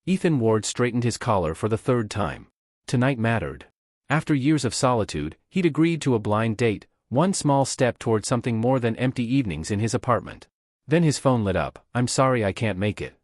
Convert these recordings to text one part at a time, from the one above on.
Ethan Ward straightened his collar for the third time. Tonight mattered. After years of solitude, he'd agreed to a blind date, one small step toward something more than empty evenings in his apartment. Then his phone lit up. "I'm sorry I can't make it."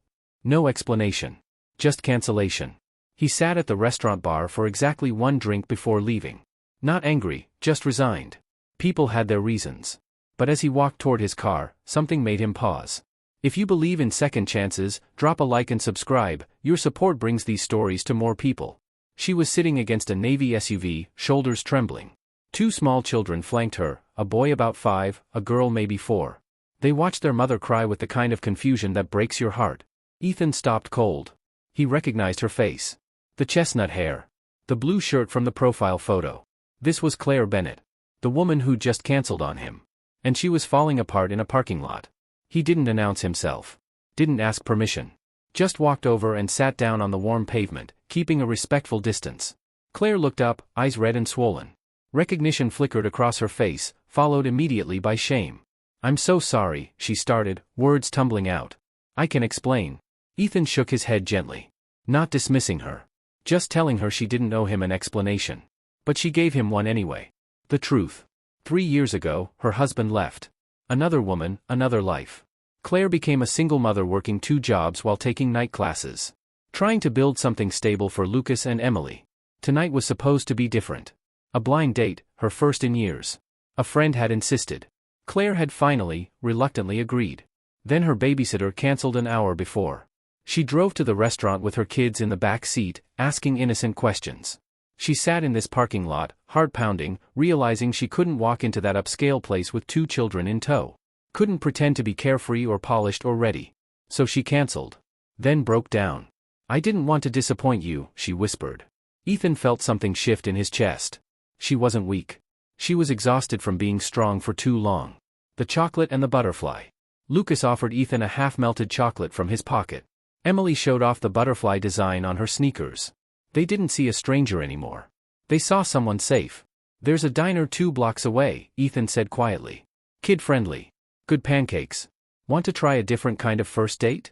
No explanation. Just cancellation. He sat at the restaurant bar for exactly one drink before leaving. Not angry, just resigned. People had their reasons. But as he walked toward his car, something made him pause. If you believe in second chances, drop a like and subscribe. Your support brings these stories to more people. She was sitting against a Navy SUV, shoulders trembling. Two small children flanked her, a boy about 5, a girl maybe 4. They watched their mother cry with the kind of confusion that breaks your heart. Ethan stopped cold. He recognized her face. The chestnut hair. The blue shirt from the profile photo. This was Claire Bennett. The woman who'd just canceled on him. And she was falling apart in a parking lot. He didn't announce himself. Didn't ask permission. Just walked over and sat down on the warm pavement, keeping a respectful distance. Claire looked up, eyes red and swollen. Recognition flickered across her face, followed immediately by shame. "I'm so sorry," she started, words tumbling out. "I can explain." Ethan shook his head gently. Not dismissing her. Just telling her she didn't owe him an explanation. But she gave him one anyway. The truth. 3 years ago, her husband left. Another woman, another life. Claire became a single mother working 2 jobs while taking night classes. Trying to build something stable for Lucas and Emily. Tonight was supposed to be different. A blind date, her first in years. A friend had insisted. Claire had finally, reluctantly agreed. Then her babysitter canceled an hour before. She drove to the restaurant with her kids in the back seat, asking innocent questions. She sat in this parking lot, heart pounding, realizing she couldn't walk into that upscale place with 2 children in tow. Couldn't pretend to be carefree or polished or ready. So she canceled. Then broke down. "I didn't want to disappoint you," she whispered. Ethan felt something shift in his chest. She wasn't weak. She was exhausted from being strong for too long. The chocolate and the butterfly. Lucas offered Ethan a half-melted chocolate from his pocket. Emily showed off the butterfly design on her sneakers. They didn't see a stranger anymore. They saw someone safe. "There's a diner 2 blocks away," Ethan said quietly. "Kid-friendly. Good pancakes. Want to try a different kind of first date?"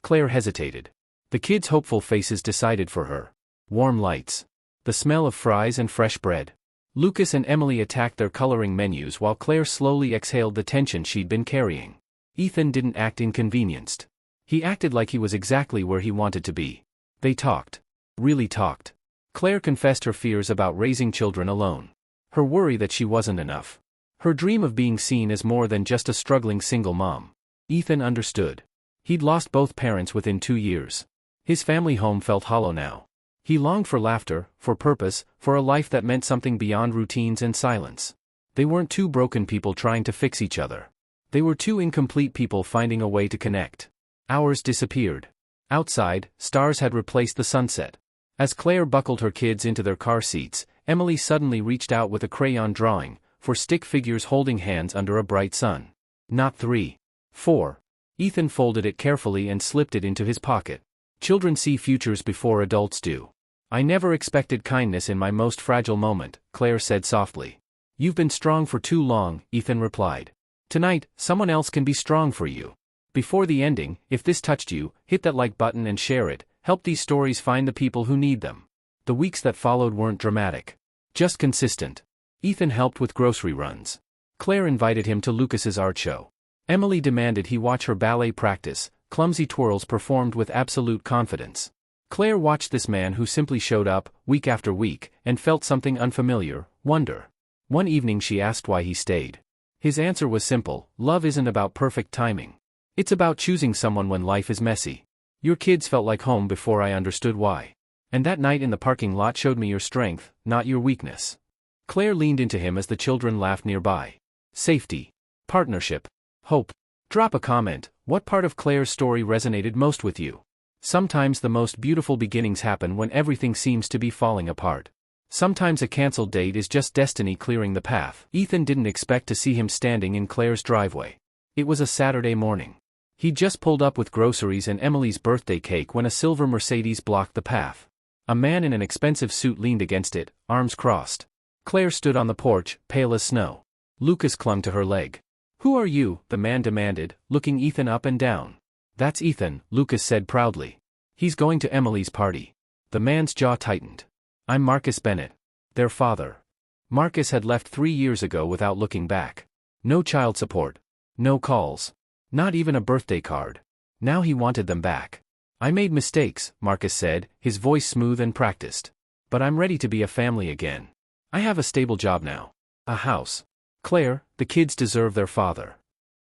Claire hesitated. The kids' hopeful faces decided for her. Warm lights. The smell of fries and fresh bread. Lucas and Emily attacked their coloring menus while Claire slowly exhaled the tension she'd been carrying. Ethan didn't act inconvenienced. He acted like he was exactly where he wanted to be. They talked. Really talked. Claire confessed her fears about raising children alone. Her worry that she wasn't enough. Her dream of being seen as more than just a struggling single mom. Ethan understood. He'd lost both parents within 2 years. His family home felt hollow now. He longed for laughter, for purpose, for a life that meant something beyond routines and silence. They weren't 2 broken people trying to fix each other. They were 2 incomplete people finding a way to connect. Hours disappeared. Outside, stars had replaced the sunset. As Claire buckled her kids into their car seats, Emily suddenly reached out with a crayon drawing, for stick figures holding hands under a bright sun. Not 3. 4. Ethan folded it carefully and slipped it into his pocket. Children see futures before adults do. "I never expected kindness in my most fragile moment," Claire said softly. "You've been strong for too long," Ethan replied. "Tonight, someone else can be strong for you." Before the ending, if this touched you, hit that like button and share it. Help these stories find the people who need them. The weeks that followed weren't dramatic. Just consistent. Ethan helped with grocery runs. Claire invited him to Lucas's art show. Emily demanded he watch her ballet practice, clumsy twirls performed with absolute confidence. Claire watched this man who simply showed up, week after week, and felt something unfamiliar, wonder. One evening she asked why he stayed. His answer was simple: love isn't about perfect timing. It's about choosing someone when life is messy. Your kids felt like home before I understood why. And that night in the parking lot showed me your strength, not your weakness. Claire leaned into him as the children laughed nearby. Safety. Partnership. Hope. Drop a comment. What part of Claire's story resonated most with you? Sometimes the most beautiful beginnings happen when everything seems to be falling apart. Sometimes a canceled date is just destiny clearing the path. Ethan didn't expect to see him standing in Claire's driveway. It was a Saturday morning. He'd just pulled up with groceries and Emily's birthday cake when a silver Mercedes blocked the path. A man in an expensive suit leaned against it, arms crossed. Claire stood on the porch, pale as snow. Lucas clung to her leg. "Who are you?" the man demanded, looking Ethan up and down. "That's Ethan," Lucas said proudly. He's going to Emily's party. The man's jaw tightened. I'm Marcus Bennett, their father. Marcus had left 3 years ago without looking back. No child support. No calls. Not even a birthday card. Now he wanted them back. I made mistakes, Marcus said, his voice smooth and practiced. But I'm ready to be a family again. I have a stable job now. A house. Claire, the kids deserve their father.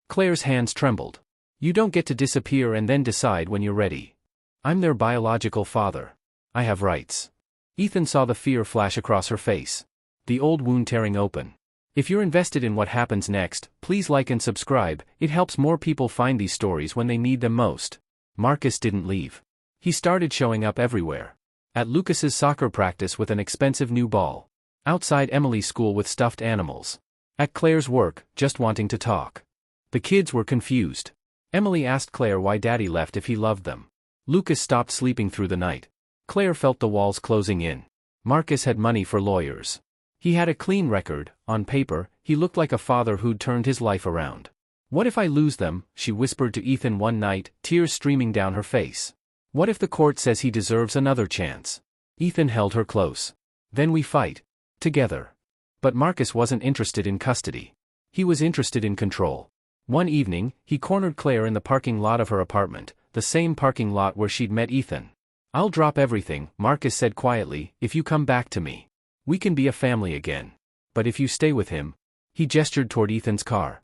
Claire's hands trembled. You don't get to disappear and then decide when you're ready. I'm their biological father. I have rights. Ethan saw the fear flash across her face. The old wound tearing open. If you're invested in what happens next, please like and subscribe. It helps more people find these stories when they need them most. Marcus didn't leave. He started showing up everywhere. At Lucas's soccer practice with an expensive new ball. Outside Emily's school with stuffed animals. At Claire's work, just wanting to talk. The kids were confused. Emily asked Claire why Daddy left if he loved them. Lucas stopped sleeping through the night. Claire felt the walls closing in. Marcus had money for lawyers. He had a clean record. On paper, he looked like a father who'd turned his life around. What if I lose them, she whispered to Ethan one night, tears streaming down her face. What if the court says he deserves another chance? Ethan held her close. Then we fight. Together. But Marcus wasn't interested in custody. He was interested in control. One evening, he cornered Claire in the parking lot of her apartment, the same parking lot where she'd met Ethan. I'll drop everything, Marcus said quietly, if you come back to me. We can be a family again. But if you stay with him, he gestured toward Ethan's car.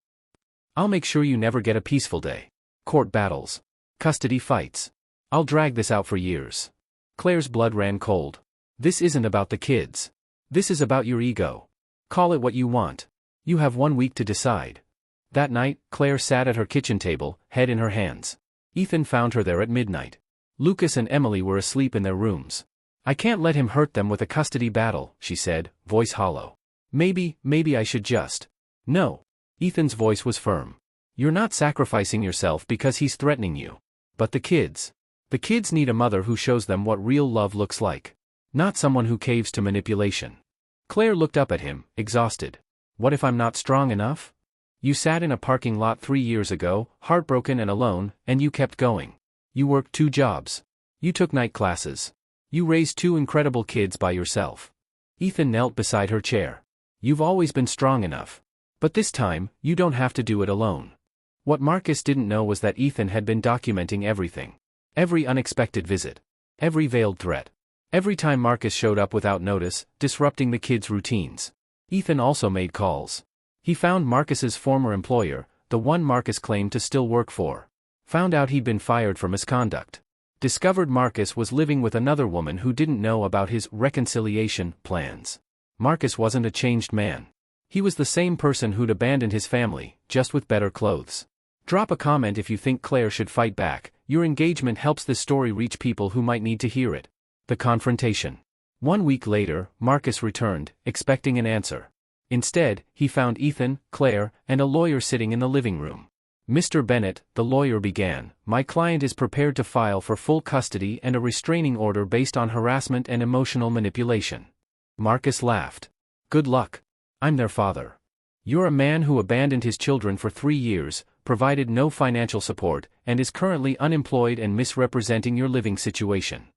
I'll make sure you never get a peaceful day. Court battles. Custody fights. I'll drag this out for years. Claire's blood ran cold. This isn't about the kids. This is about your ego. Call it what you want. You have 1 week to decide. That night, Claire sat at her kitchen table, head in her hands. Ethan found her there at midnight. Lucas and Emily were asleep in their rooms. I can't let him hurt them with a custody battle, she said, voice hollow. Maybe I should just. No. Ethan's voice was firm. You're not sacrificing yourself because he's threatening you. But the kids. The kids need a mother who shows them what real love looks like. Not someone who caves to manipulation. Claire looked up at him, exhausted. What if I'm not strong enough? You sat in a parking lot 3 years ago, heartbroken and alone, and you kept going. You worked 2 jobs. You took night classes. You raised 2 incredible kids by yourself. Ethan knelt beside her chair. You've always been strong enough. But this time, you don't have to do it alone. What Marcus didn't know was that Ethan had been documenting everything. Every unexpected visit. Every veiled threat. Every time Marcus showed up without notice, disrupting the kids' routines. Ethan also made calls. He found Marcus's former employer, the one Marcus claimed to still work for. Found out he'd been fired for misconduct. Discovered Marcus was living with another woman who didn't know about his reconciliation plans. Marcus wasn't a changed man. He was the same person who'd abandoned his family, just with better clothes. Drop a comment if you think Claire should fight back. Your engagement helps this story reach people who might need to hear it. The confrontation. 1 week later, Marcus returned, expecting an answer. Instead, he found Ethan, Claire, and a lawyer sitting in the living room. Mr. Bennett, the lawyer began, my client is prepared to file for full custody and a restraining order based on harassment and emotional manipulation. Marcus laughed. Good luck. I'm their father. You're a man who abandoned his children for 3 years, provided no financial support, and is currently unemployed and misrepresenting your living situation.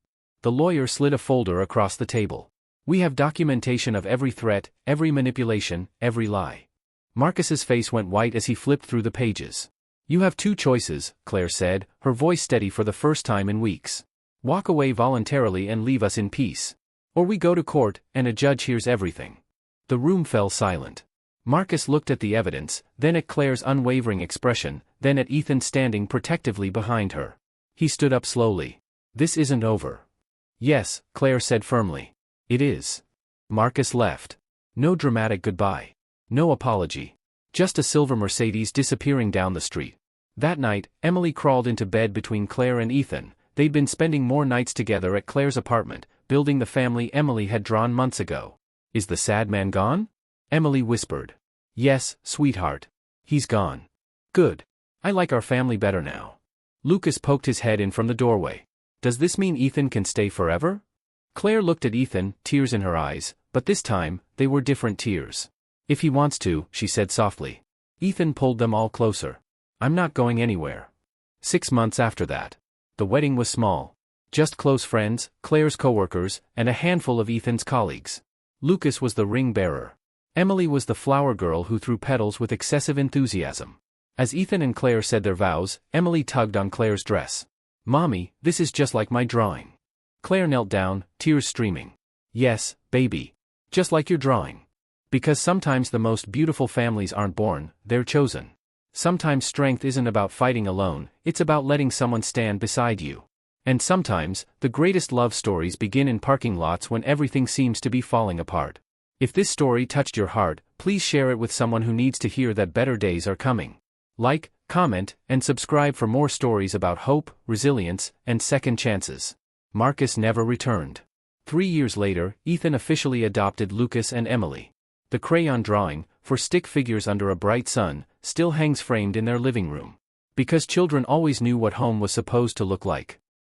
The lawyer slid a folder across the table. We have documentation of every threat, every manipulation, every lie. Marcus's face went white as he flipped through the pages. You have 2 choices, Claire said, her voice steady for the first time in weeks. Walk away voluntarily and leave us in peace. Or we go to court, and a judge hears everything. The room fell silent. Marcus looked at the evidence, then at Claire's unwavering expression, then at Ethan standing protectively behind her. He stood up slowly. This isn't over. Yes, Claire said firmly. It is. Marcus left. No dramatic goodbye. No apology. Just a silver Mercedes disappearing down the street. That night, Emily crawled into bed between Claire and Ethan. They'd been spending more nights together at Claire's apartment, building the family Emily had drawn months ago. Is the sad man gone? Emily whispered. Yes, sweetheart. He's gone. Good. I like our family better now. Lucas poked his head in from the doorway. Does this mean Ethan can stay forever? Claire looked at Ethan, tears in her eyes, but this time, they were different tears. If he wants to, she said softly. Ethan pulled them all closer. I'm not going anywhere. 6 months after that. The wedding was small. Just close friends, Claire's coworkers, and a handful of Ethan's colleagues. Lucas was the ring bearer. Emily was the flower girl who threw petals with excessive enthusiasm. As Ethan and Claire said their vows, Emily tugged on Claire's dress. "Mommy, this is just like my drawing." Claire knelt down, tears streaming. "Yes, baby. Just like your drawing. Because sometimes the most beautiful families aren't born, they're chosen. Sometimes strength isn't about fighting alone, it's about letting someone stand beside you. And sometimes, the greatest love stories begin in parking lots when everything seems to be falling apart." If this story touched your heart, please share it with someone who needs to hear that better days are coming. Like, comment, and subscribe for more stories about hope, resilience, and second chances. Marcus never returned. 3 years later, Ethan officially adopted Lucas and Emily. The crayon drawing, for stick figures under a bright sun, still hangs framed in their living room. Because children always knew what home was supposed to look like.